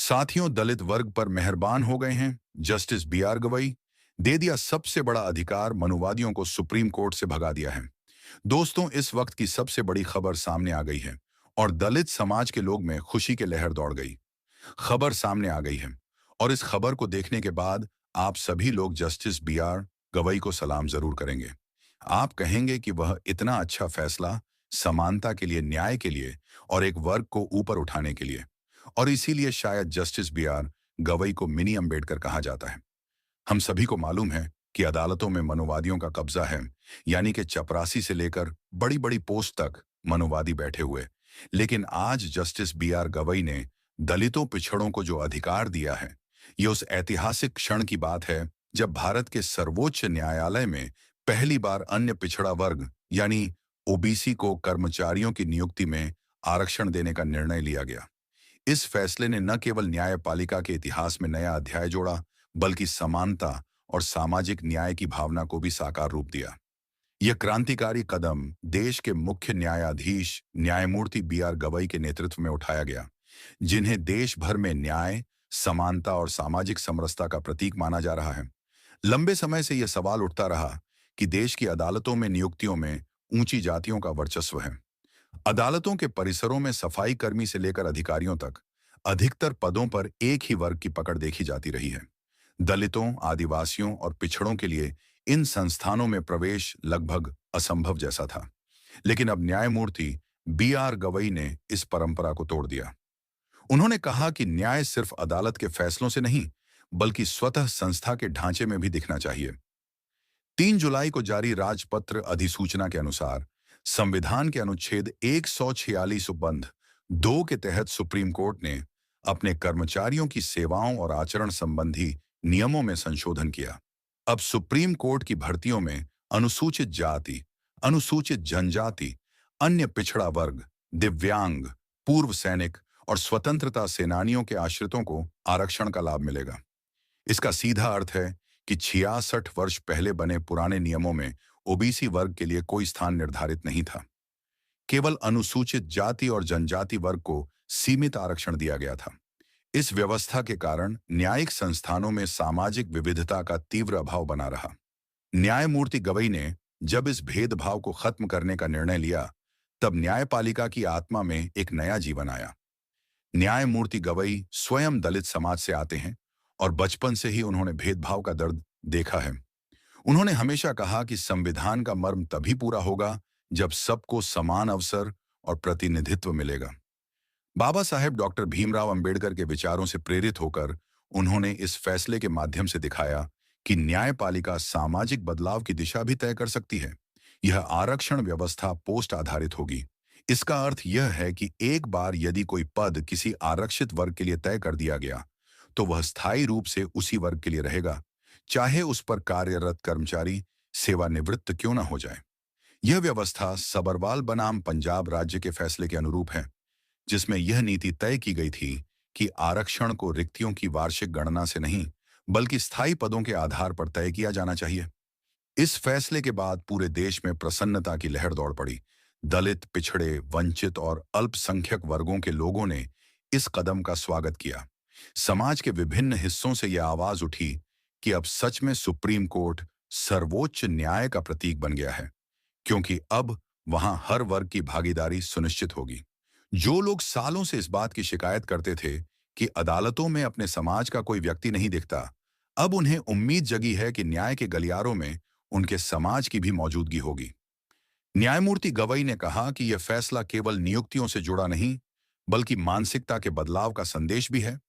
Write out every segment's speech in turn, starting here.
साथियों, दलित वर्ग पर मेहरबान हो गए हैं। जस्टिस बी आर गवई दे दिया सबसे बड़ा अधिकार, मनुवादियों को सुप्रीम कोर्ट से भगा दिया है। दोस्तों, इस वक्त की सबसे बड़ी खबर सामने आ गई है और दलित समाज के लोग में खुशी के लहर दौड़ गई। खबर सामने आ गई है और इस खबर को देखने के बाद आप सभी लोग जस्टिस बी आर गवई को सलाम जरूर करेंगे। आप कहेंगे कि वह इतना अच्छा फैसला समानता के लिए, न्याय के लिए और एक वर्ग को ऊपर उठाने के लिए, और इसीलिए शायद जस्टिस बी आर गवई को मिनी अम्बेडकर कहा जाता है। हम सभी को मालूम है कि अदालतों में मनुवादियों का कब्जा है, यानी कि चपरासी से लेकर बड़ी बड़ी पोस्ट तक मनुवादी बैठे हुए। लेकिन आज जस्टिस बी आर गवई ने दलितों, पिछड़ों को जो अधिकार दिया है, ये उस ऐतिहासिक क्षण की बात है जब भारत के सर्वोच्च न्यायालय में पहली बार अन्य पिछड़ा वर्ग यानी ओबीसी को कर्मचारियों की नियुक्ति में आरक्षण देने का निर्णय लिया गया। इस फैसले ने न केवल न्यायपालिका के इतिहास में नया अध्याय जोड़ा, बल्कि समानता और सामाजिक न्याय की भावना को भी साकार रूप दिया। यह क्रांतिकारी कदम देश के मुख्य न्यायाधीश न्यायमूर्ति बी आर गवई के नेतृत्व में उठाया गया, जिन्हें देश भर में न्याय, समानता और सामाजिक समरसता का प्रतीक माना जा रहा है। लंबे समय से यह सवाल उठता रहा कि देश की अदालतों में नियुक्तियों में ऊंची जातियों का वर्चस्व है। अदालतों के परिसरों में सफाई कर्मी से लेकर अधिकारियों तक अधिकतर पदों पर एक ही वर्ग की पकड़ देखी जाती रही है। दलितों, आदिवासियों और पिछड़ों के लिए इन संस्थानों में प्रवेश लगभग असंभव जैसा था। लेकिन अब न्यायमूर्ति बी आर गवई ने इस परंपरा को तोड़ दिया। उन्होंने कहा कि न्याय सिर्फ अदालत के फैसलों से नहीं, बल्कि स्वतः संस्था के ढांचे में भी दिखना चाहिए। 3 जुलाई को जारी राजपत्र अधिसूचना के अनुसार संविधान के अनुच्छेद 146 उपबंध 2 के तहत सुप्रीम कोर्ट ने अपने कर्मचारियों की सेवाओं और आचरण संबंधी नियमों में संशोधन किया। अब सुप्रीम कोर्ट की भर्तियों में अनुसूचित जाति, अनुसूचित जनजाति, अन्य पिछड़ा वर्ग, दिव्यांग, पूर्व सैनिक और स्वतंत्रता सेनानियों के आश्रितों को आरक्षण का लाभ मिलेगा। इसका सीधा अर्थ है कि 66 वर्ष पहले बने पुराने नियमों में ओबीसी वर्ग के लिए कोई स्थान निर्धारित नहीं था। केवल अनुसूचित जाति और जनजाति वर्ग को सीमित आरक्षण दिया गया था। इस व्यवस्था के कारण न्यायिक संस्थानों में सामाजिक विविधता का तीव्र अभाव बना रहा। न्यायमूर्ति गवई ने जब इस भेदभाव को खत्म करने का निर्णय लिया, तब न्यायपालिका की आत्मा में एक नया जीवन आया। न्यायमूर्ति गवई स्वयं दलित समाज से आते हैं और बचपन से ही उन्होंने भेदभाव का दर्द देखा है। उन्होंने हमेशा कहा कि संविधान का मर्म तभी पूरा होगा जब सबको समान अवसर और प्रतिनिधित्व मिलेगा। बाबा साहेब डॉक्टर भीमराव अंबेडकर के विचारों से प्रेरित होकर उन्होंने इस फैसले के माध्यम से दिखाया कि न्यायपालिका सामाजिक बदलाव की दिशा भी तय कर सकती है। यह आरक्षण व्यवस्था पोस्ट आधारित होगी। इसका अर्थ यह है कि एक बार यदि कोई पद किसी आरक्षित वर्ग के लिए तय कर दिया गया, तो वह स्थायी रूप से उसी वर्ग के लिए रहेगा, चाहे उस पर कार्यरत कर्मचारी सेवानिवृत्त क्यों न हो जाए। यह व्यवस्था सबरवाल बनाम पंजाब राज्य के फैसले के अनुरूप है, जिसमें यह नीति तय की गई थी कि आरक्षण को रिक्तियों की वार्षिक गणना से नहीं, बल्कि स्थायी पदों के आधार पर तय किया जाना चाहिए। इस फैसले के बाद पूरे देश में प्रसन्नता की लहर दौड़ पड़ी। दलित, पिछड़े, वंचित और अल्पसंख्यक वर्गों के लोगों ने इस कदम का स्वागत किया। समाज के विभिन्न हिस्सों से यह आवाज उठी कि अब सच में सुप्रीम कोर्ट सर्वोच्च न्याय का प्रतीक बन गया है, क्योंकि अब वहां हर वर्ग की भागीदारी सुनिश्चित होगी। जो लोग सालों से इस बात की शिकायत करते थे कि अदालतों में अपने समाज का कोई व्यक्ति नहीं दिखता, अब उन्हें उम्मीद जगी है कि न्याय के गलियारों में उनके समाज की भी मौजूदगी होगी। न्यायमूर्ति गवई ने कहा कि यह फैसला केवल नियुक्तियों से जुड़ा नहीं, बल्कि मानसिकता के बदलाव का संदेश भी है।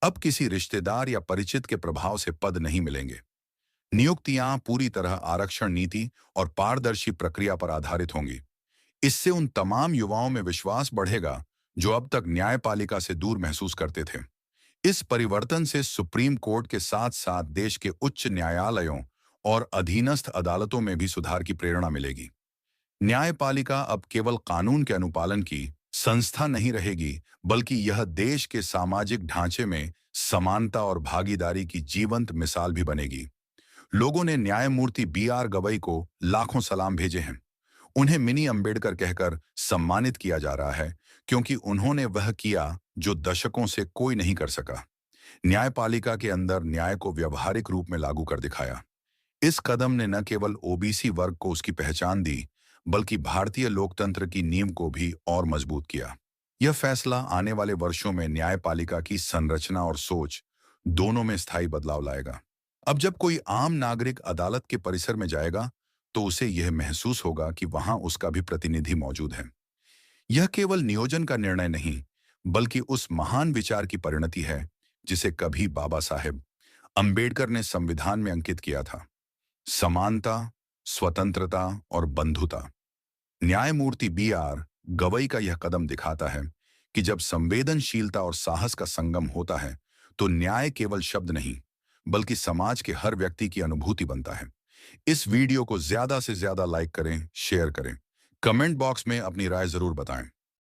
अब किसी रिश्तेदार या परिचित के प्रभाव से पद नहीं मिलेंगे। नियुक्तियां पूरी तरह आरक्षण नीति और पारदर्शी प्रक्रिया पर आधारित होंगी। इससे उन तमाम युवाओं में विश्वास बढ़ेगा जो अब तक न्यायपालिका से दूर महसूस करते थे। इस परिवर्तन से सुप्रीम कोर्ट के साथ साथ देश के उच्च न्यायालयों और अधीनस्थ अदालतों में भी सुधार की प्रेरणा मिलेगी। न्यायपालिका अब केवल कानून के अनुपालन की संस्था नहीं रहेगी, बल्कि यह देश के सामाजिक ढांचे में समानता और भागीदारी की जीवंत मिसाल भी बनेगी। लोगों ने न्यायमूर्ति बी आर गवई को लाखों सलाम भेजे हैं। उन्हें मिनी अंबेडकर कहकर सम्मानित किया जा रहा है क्योंकि उन्होंने वह किया जो दशकों से कोई नहीं कर सका। न्यायपालिका के अंदर न्याय को व्यवहारिक रूप में लागू कर दिखाया। इस कदम ने न केवल ओबीसी वर्ग को उसकी पहचान दी, बल्कि भारतीय लोकतंत्र की नींव को भी और मजबूत किया। यह फैसला आने वाले वर्षों में न्यायपालिका की संरचना और सोच दोनों में स्थायी बदलाव लाएगा। अब जब कोई आम नागरिक अदालत के परिसर में जाएगा, तो उसे यह महसूस होगा कि वहां उसका भी प्रतिनिधि मौजूद है। यह केवल नियोजन का निर्णय नहीं, बल्कि उस महान विचार की परिणति है जिसे कभी बाबा साहेब अंबेडकर ने संविधान में अंकित किया था। समानता, स्वतंत्रता और बंधुता। न्यायमूर्ति बी आर गवई का यह कदम दिखाता है कि जब संवेदनशीलता और साहस का संगम होता है, तो न्याय केवल शब्द नहीं, बल्कि समाज के हर व्यक्ति की अनुभूति बनता है। इस वीडियो को ज्यादा से ज्यादा लाइक करें, शेयर करें, कमेंट बॉक्स में अपनी राय जरूर बताएं।